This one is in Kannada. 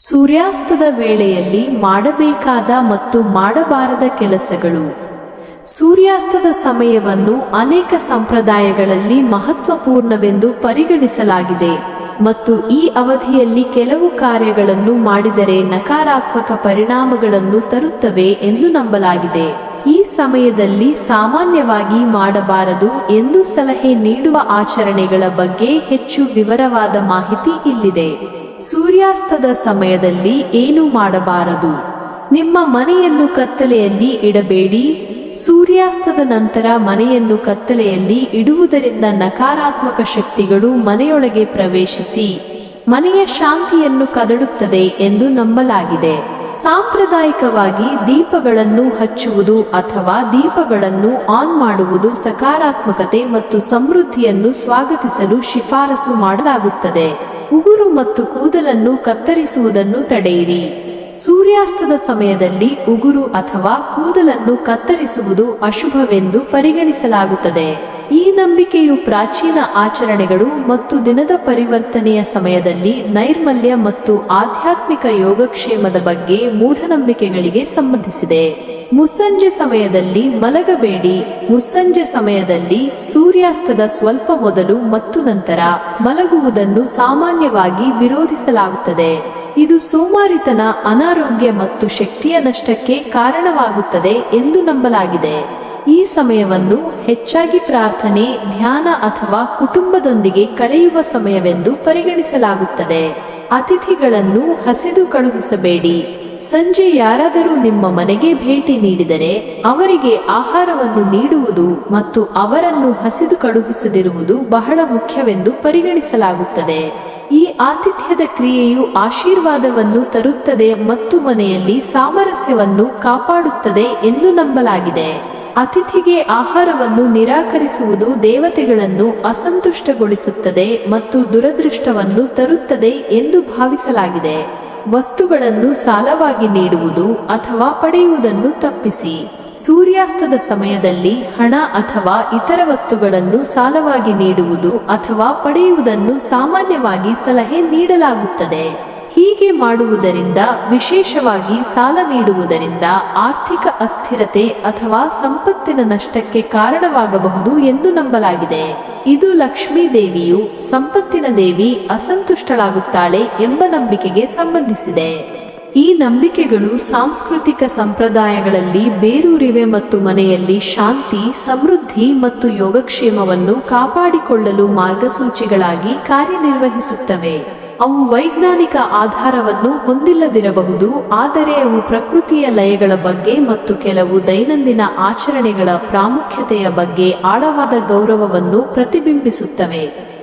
ಸೂರ್ಯಾಸ್ತದ ವೇಳೆಯಲ್ಲಿ ಮಾಡಬೇಕಾದ ಮತ್ತು ಮಾಡಬಾರದ ಕೆಲಸಗಳು. ಸೂರ್ಯಾಸ್ತದ ಸಮಯವನ್ನು ಅನೇಕ ಸಂಪ್ರದಾಯಗಳಲ್ಲಿ ಮಹತ್ವಪೂರ್ಣವೆಂದು ಪರಿಗಣಿಸಲಾಗಿದೆ ಮತ್ತು ಈ ಅವಧಿಯಲ್ಲಿ ಕೆಲವು ಕಾರ್ಯಗಳನ್ನು ಮಾಡಿದರೆ ನಕಾರಾತ್ಮಕ ಪರಿಣಾಮಗಳನ್ನು ತರುತ್ತವೆ ಎಂದು ನಂಬಲಾಗಿದೆ. ಈ ಸಮಯದಲ್ಲಿ ಸಾಮಾನ್ಯವಾಗಿ ಮಾಡಬಾರದು ಎಂದು ಸಲಹೆ ನೀಡುವ ಆಚರಣೆಗಳ ಬಗ್ಗೆ ಹೆಚ್ಚು ವಿವರವಾದ ಮಾಹಿತಿ ಇಲ್ಲಿದೆ. ಸೂರ್ಯಾಸ್ತದ ಸಮಯದಲ್ಲಿ ಏನು ಮಾಡಬಾರದು? ನಿಮ್ಮ ಮನೆಯನ್ನು ಕತ್ತಲೆಯಲ್ಲಿ ಇಡಬೇಡಿ. ಸೂರ್ಯಾಸ್ತದ ನಂತರ ಮನೆಯನ್ನು ಕತ್ತಲೆಯಲ್ಲಿ ಇಡುವುದರಿಂದ ನಕಾರಾತ್ಮಕ ಶಕ್ತಿಗಳು ಮನೆಯೊಳಗೆ ಪ್ರವೇಶಿಸಿ ಮನೆಯ ಶಾಂತಿಯನ್ನು ಕದಡುತ್ತದೆ ಎಂದು ನಂಬಲಾಗಿದೆ. ಸಾಂಪ್ರದಾಯಿಕವಾಗಿ ದೀಪಗಳನ್ನು ಹಚ್ಚುವುದು ಅಥವಾ ದೀಪಗಳನ್ನು ಆನ್ ಮಾಡುವುದು ಸಕಾರಾತ್ಮಕತೆ ಮತ್ತು ಸಮೃದ್ಧಿಯನ್ನು ಸ್ವಾಗತಿಸಲು ಶಿಫಾರಸು ಮಾಡಲಾಗುತ್ತದೆ. ಉಗುರು ಮತ್ತು ಕೂದಲನ್ನು ಕತ್ತರಿಸುವುದನ್ನು ತಡೆಯಿರಿ. ಸೂರ್ಯಾಸ್ತದ ಸಮಯದಲ್ಲಿ ಉಗುರು ಅಥವಾ ಕೂದಲನ್ನು ಕತ್ತರಿಸುವುದು ಅಶುಭವೆಂದು ಪರಿಗಣಿಸಲಾಗುತ್ತದೆ. ಈ ನಂಬಿಕೆಯು ಪ್ರಾಚೀನ ಆಚರಣೆಗಳು ಮತ್ತು ದಿನದ ಪರಿವರ್ತನೆಯ ಸಮಯದಲ್ಲಿ ನೈರ್ಮಲ್ಯ ಮತ್ತು ಆಧ್ಯಾತ್ಮಿಕ ಯೋಗಕ್ಷೇಮದ ಬಗ್ಗೆ ಮೂಢನಂಬಿಕೆಗಳಿಗೆ ಸಂಬಂಧಿಸಿದೆ. ಮುಸ್ಸಂಜೆ ಸಮಯದಲ್ಲಿ ಮಲಗಬೇಡಿ. ಮುಸ್ಸಂಜೆ ಸಮಯದಲ್ಲಿ ಸೂರ್ಯಾಸ್ತದ ಸ್ವಲ್ಪ ಮೊದಲು ಮತ್ತು ನಂತರ ಮಲಗುವುದನ್ನು ಸಾಮಾನ್ಯವಾಗಿ ವಿರೋಧಿಸಲಾಗುತ್ತದೆ. ಇದು ಸೋಮಾರಿತನ, ಅನಾರೋಗ್ಯ ಮತ್ತು ಶಕ್ತಿಯ ನಷ್ಟಕ್ಕೆ ಕಾರಣವಾಗುತ್ತದೆ ಎಂದು ನಂಬಲಾಗಿದೆ. ಈ ಸಮಯವನ್ನು ಹೆಚ್ಚಾಗಿ ಪ್ರಾರ್ಥನೆ, ಧ್ಯಾನ ಅಥವಾ ಕುಟುಂಬದೊಂದಿಗೆ ಕಳೆಯುವ ಸಮಯವೆಂದು ಪರಿಗಣಿಸಲಾಗುತ್ತದೆ. ಅತಿಥಿಗಳನ್ನು ಹಸಿದು ಕಳುಹಿಸಬೇಡಿ. ಸಂಜೆ ಯಾರಾದರೂ ನಿಮ್ಮ ಮನೆಗೆ ಭೇಟಿ ನೀಡಿದರೆ ಅವರಿಗೆ ಆಹಾರವನ್ನು ನೀಡುವುದು ಮತ್ತು ಅವರನ್ನು ಹಸಿದು ಕಳುಹಿಸದಿರುವುದು ಬಹಳ ಮುಖ್ಯವೆಂದು ಪರಿಗಣಿಸಲಾಗುತ್ತದೆ. ಈ ಆತಿಥ್ಯದ ಕ್ರಿಯೆಯು ಆಶೀರ್ವಾದವನ್ನು ತರುತ್ತದೆ ಮತ್ತು ಮನೆಯಲ್ಲಿ ಸಾಮರಸ್ಯವನ್ನು ಕಾಪಾಡುತ್ತದೆ ಎಂದು ನಂಬಲಾಗಿದೆ. ಅತಿಥಿಗೆ ಆಹಾರವನ್ನು ನಿರಾಕರಿಸುವುದು ದೇವತೆಗಳನ್ನು ಅಸಂತುಷ್ಟಗೊಳಿಸುತ್ತದೆ ಮತ್ತು ದುರದೃಷ್ಟವನ್ನು ತರುತ್ತದೆ ಎಂದು ಭಾವಿಸಲಾಗಿದೆ. ವಸ್ತುಗಳನ್ನು ಸಾಲವಾಗಿ ನೀಡುವುದು ಅಥವಾ ಪಡೆಯುವುದನ್ನು ತಪ್ಪಿಸಿ. ಸೂರ್ಯಾಸ್ತದ ಸಮಯದಲ್ಲಿ ಹಣ ಅಥವಾ ಇತರ ವಸ್ತುಗಳನ್ನು ಸಾಲವಾಗಿ ನೀಡುವುದು ಅಥವಾ ಪಡೆಯುವುದನ್ನು ಸಾಮಾನ್ಯವಾಗಿ ಸಲಹೆ ನೀಡಲಾಗುತ್ತದೆ. ಹೀಗೆ ಮಾಡುವುದರಿಂದ, ವಿಶೇಷವಾಗಿ ಸಾಲ ನೀಡುವುದರಿಂದ, ಆರ್ಥಿಕ ಅಸ್ಥಿರತೆ ಅಥವಾ ಸಂಪತ್ತಿನ ನಷ್ಟಕ್ಕೆ ಕಾರಣವಾಗಬಹುದು ಎಂದು ನಂಬಲಾಗಿದೆ. ಇದು ಲಕ್ಷ್ಮೀ ದೇವಿಯು, ಸಂಪತ್ತಿನ ದೇವಿ, ಅಸಂತುಷ್ಟಳಾಗುತ್ತಾಳೆ ಎಂಬ ನಂಬಿಕೆಗೆ ಸಂಬಂಧಿಸಿದೆ. ಈ ನಂಬಿಕೆಗಳು ಸಾಂಸ್ಕೃತಿಕ ಸಂಪ್ರದಾಯಗಳಲ್ಲಿ ಬೇರೂರಿವೆ ಮತ್ತು ಮನೆಯಲ್ಲಿ ಶಾಂತಿ, ಸಮೃದ್ಧಿ ಮತ್ತು ಯೋಗಕ್ಷೇಮವನ್ನು ಕಾಪಾಡಿಕೊಳ್ಳಲು ಮಾರ್ಗಸೂಚಿಗಳಾಗಿ ಕಾರ್ಯನಿರ್ವಹಿಸುತ್ತವೆ. ಅವು ವೈಜ್ಞಾನಿಕ ಆಧಾರವನ್ನು ಹೊಂದಿಲ್ಲದಿರಬಹುದು, ಆದರೆ ಅವು ಪ್ರಕೃತಿಯ ಲಯಗಳ ಬಗ್ಗೆ ಮತ್ತು ಕೆಲವು ದೈನಂದಿನ ಆಚರಣೆಗಳ ಪ್ರಾಮುಖ್ಯತೆಯ ಬಗ್ಗೆ ಆಳವಾದ ಗೌರವವನ್ನು ಪ್ರತಿಬಿಂಬಿಸುತ್ತವೆ.